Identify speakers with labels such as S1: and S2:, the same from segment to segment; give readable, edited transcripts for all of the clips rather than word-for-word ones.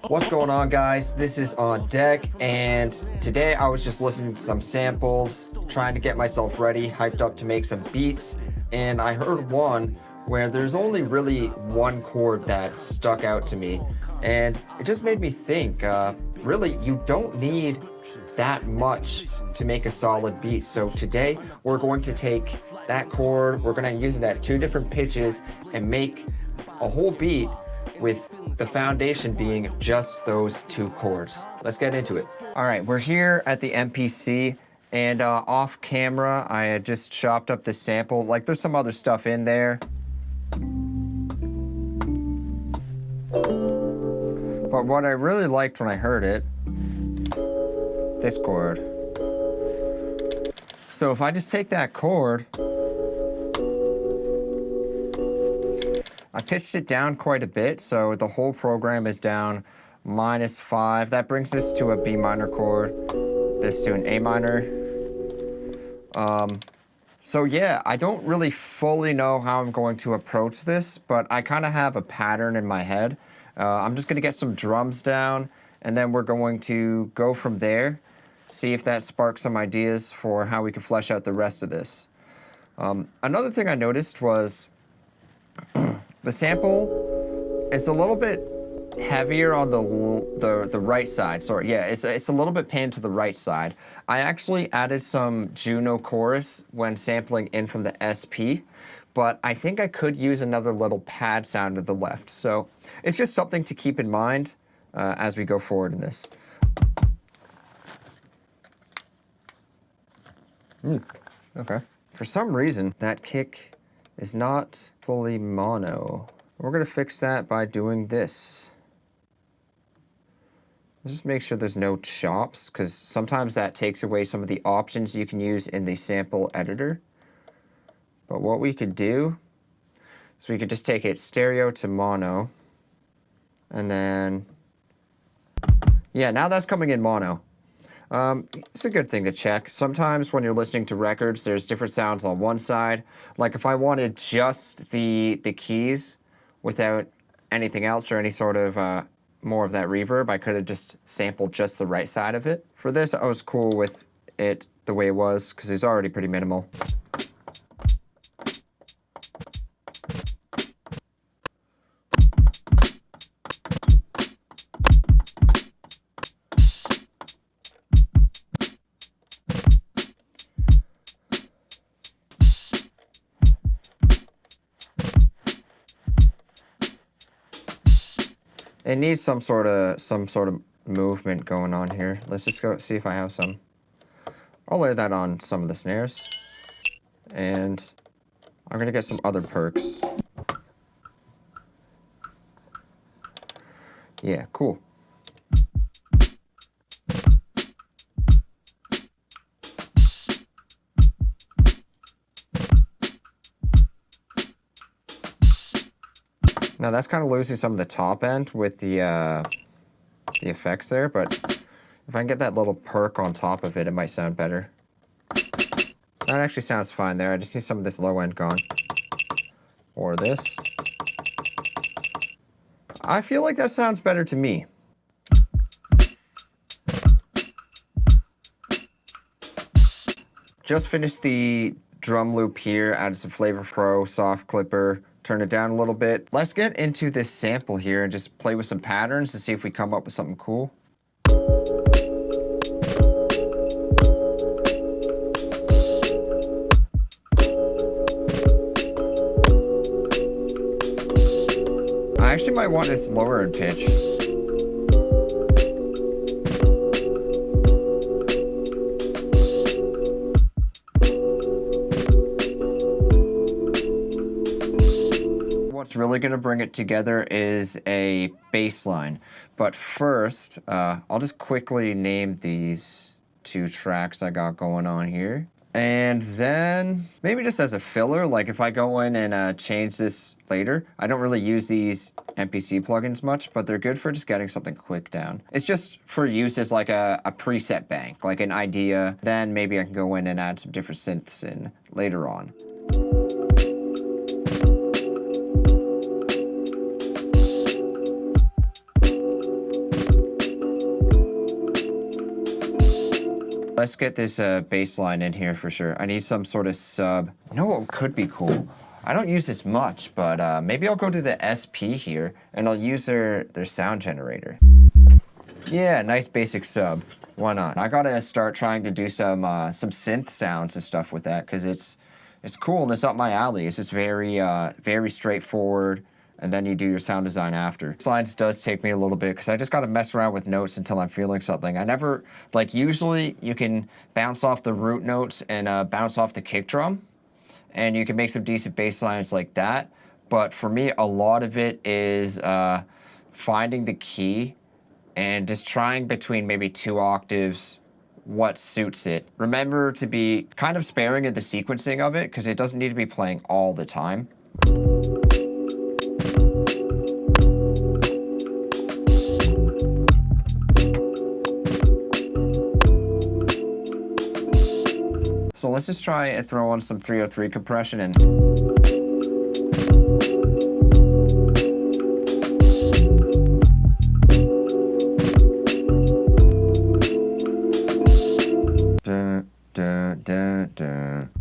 S1: What's going on, guys? This is Ondeck, and today I was just listening to some samples, trying to get myself ready, hyped up to make some beats, and I heard one where there's only really one chord that stuck out to me, and it just made me think, really, you don't need that much to make a solid beat. So today we're going to take that chord, we're going to use it at 2 different pitches and make a whole beat with the foundation being just those 2 chords. Let's get into it. All right, we're here at the MPC, and off camera, I had just chopped up this sample. Like, there's some other stuff in there, but what I really liked when I heard it, this chord. So if I just take that chord, I pitched it down quite a bit, so the whole program is down -5. That brings us to a B minor chord, this to an A minor. So yeah, I don't really fully know how I'm going to approach this, but I kind of have a pattern in my head. I'm just going to get some drums down, and then we're going to go from there, see if that sparks some ideas for how we can flesh out the rest of this. Another thing I noticed was the sample is a little bit heavier on the right side. Sorry, yeah, it's a little bit panned to the right side. I actually added some Juno chorus when sampling in from the SP, but I think I could use another little pad sound to the left. So it's just something to keep in mind as we go forward in this. Okay. For some reason, that kick is not fully mono. We're gonna fix that by doing this. Just make sure there's no chops, because sometimes that takes away some of the options you can use in the sample editor. But what we could do is we could just take it stereo to mono, and then, yeah, now that's coming in mono. It's a good thing to check. Sometimes when you're listening to records, there's different sounds on one side. Like if I wanted just the keys without anything else or any sort of more of that reverb, I could have just sampled just the right side of it. For this, I was cool with it the way it was because it's already pretty minimal. It needs some sort of movement going on here. Let's just go see if I have some. I'll lay that on some of the snares, and I'm gonna get some other perks. Yeah, cool. Now that's kind of losing some of the top end with the effects there, but if I can get that little perk on top of it, it might sound better. That actually sounds fine there. I just need some of this low end gone. Or this. I feel like that sounds better to me. Just finished the drum loop here, added some Flavor Pro, soft clipper, turn it down a little bit. Let's get into this sample here and just play with some patterns to see if we come up with something cool. I actually might want this lower in pitch. What's really going to bring it together is a bass line. But first, I'll just quickly name these 2 tracks I got going on here. And then maybe just as a filler, like if I go in and change this later, I don't really use these MPC plugins much, but they're good for just getting something quick down. It's just for use as like a preset bank, like an idea. Then maybe I can go in and add some different synths in later on. Let's get this bass line in here for sure. I need some sort of sub. You know what could be cool? I don't use this much, but maybe I'll go to the SP here and I'll use their sound generator. Yeah, nice basic sub. Why not? I gotta start trying to do some synth sounds and stuff with that because it's cool and it's up my alley. It's just very straightforward. And then you do your sound design after. Slides does take me a little bit because I just got to mess around with notes until I'm feeling something. I never, like usually you can bounce off the root notes and bounce off the kick drum and you can make some decent bass lines like that. But for me, a lot of it is finding the key and just trying between maybe 2 octaves what suits it. Remember to be kind of sparing of the sequencing of it because it doesn't need to be playing all the time. So let's just try and throw on some 303 compression and dun, dun, dun, dun.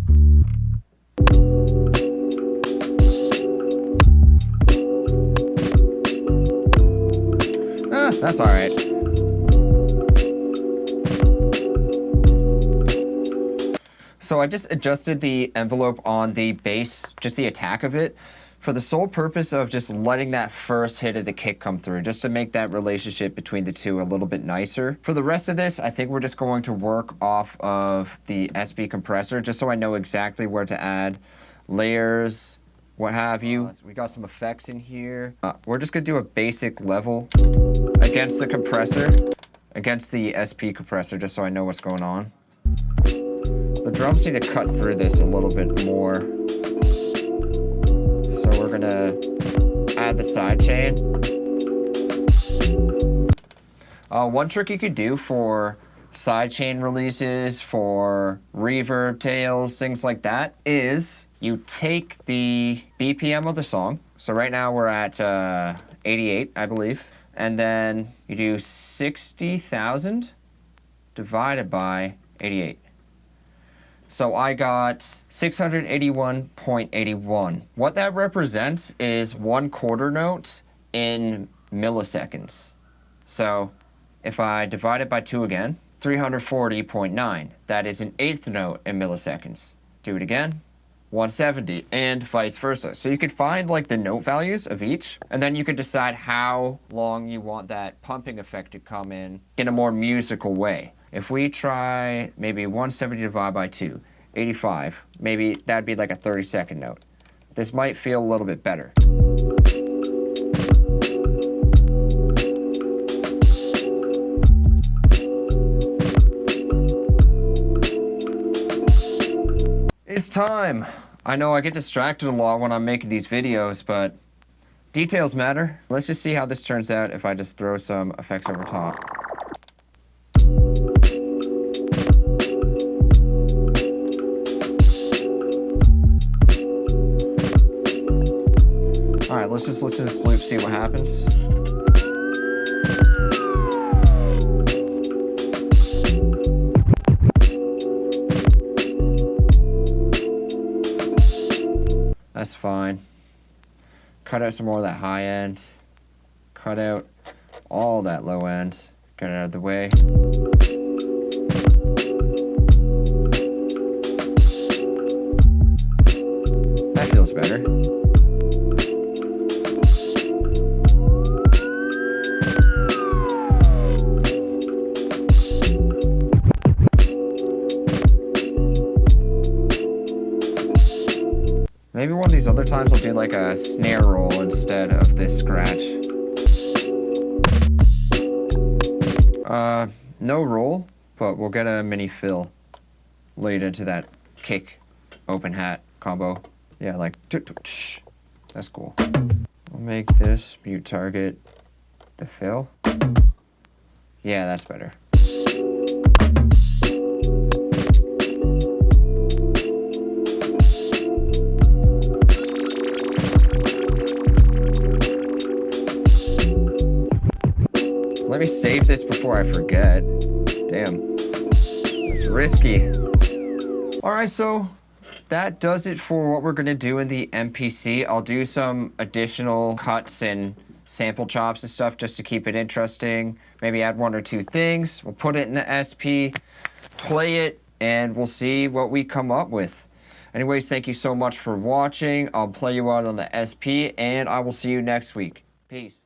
S1: That's all right. So I just adjusted the envelope on the bass, just the attack of it, for the sole purpose of just letting that first hit of the kick come through, just to make that relationship between the two a little bit nicer. For the rest of this, I think we're just going to work off of the SP compressor, just so I know exactly where to add layers, what have you. We got some effects in here. We're just gonna do a basic level against the compressor, against the SP compressor, just so I know what's going on. The drums need to cut through this a little bit more. So we're gonna add the sidechain. One trick you could do for sidechain releases, for reverb tails, things like that, is you take the BPM of the song. So right now we're at 88, I believe. And then you do 60,000 divided by 88. So I got 681.81. What that represents is 1 quarter note in milliseconds. So if I divide it by 2 again, 340.9. That is an 1/8 note in milliseconds. Do it again, 170, and vice versa. So you could find like the note values of each, and then you could decide how long you want that pumping effect to come in a more musical way. If we try maybe 170 divided by 2, 85, maybe that'd be like a 30-second note. This might feel a little bit better. It's time. I know I get distracted a lot when I'm making these videos, but details matter. Let's just see how this turns out if I just throw some effects over top. All right, let's just listen to this loop, see what happens. That's fine. Cut out some more of that high end. Cut out all that low end. Get it out of the way. That feels better. Maybe one of these other times I'll do like a snare roll instead of this scratch. No roll, but we'll get a mini fill laid into that kick open hat combo. Yeah, like that's cool. I'll make this mute target the fill. Yeah, that's better. Let me save this before I forget. Damn. That's It's risky. All right, so that does it for what we're gonna do in the MPC. I'll do some additional cuts and sample chops and stuff just to keep it interesting. Maybe add 1 or 2 things. We'll put it in the SP, play it, and we'll see what we come up with. Anyways, thank you so much for watching. I'll play you out on the SP, and I will see you next week. Peace.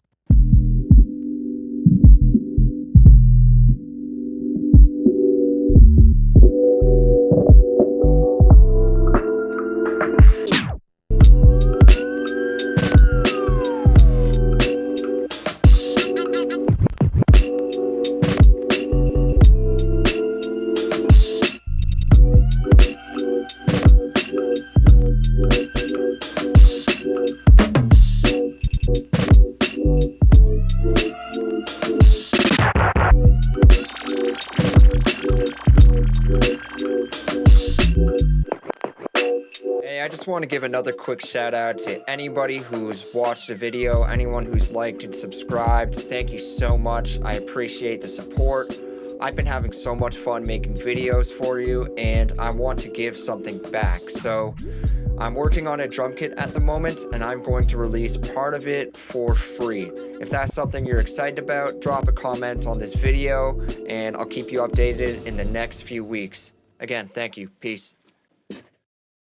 S1: Hey, I just want to give another quick shout out to anybody who's watched the video, anyone who's liked and subscribed. Thank you so much. I appreciate the support. I've been having so much fun making videos for you, and I want to give something back. So I'm working on a drum kit at the moment, and I'm going to release part of it for free. If that's something you're excited about, drop a comment on this video, and I'll keep you updated in the next few weeks. Again, thank you. Peace.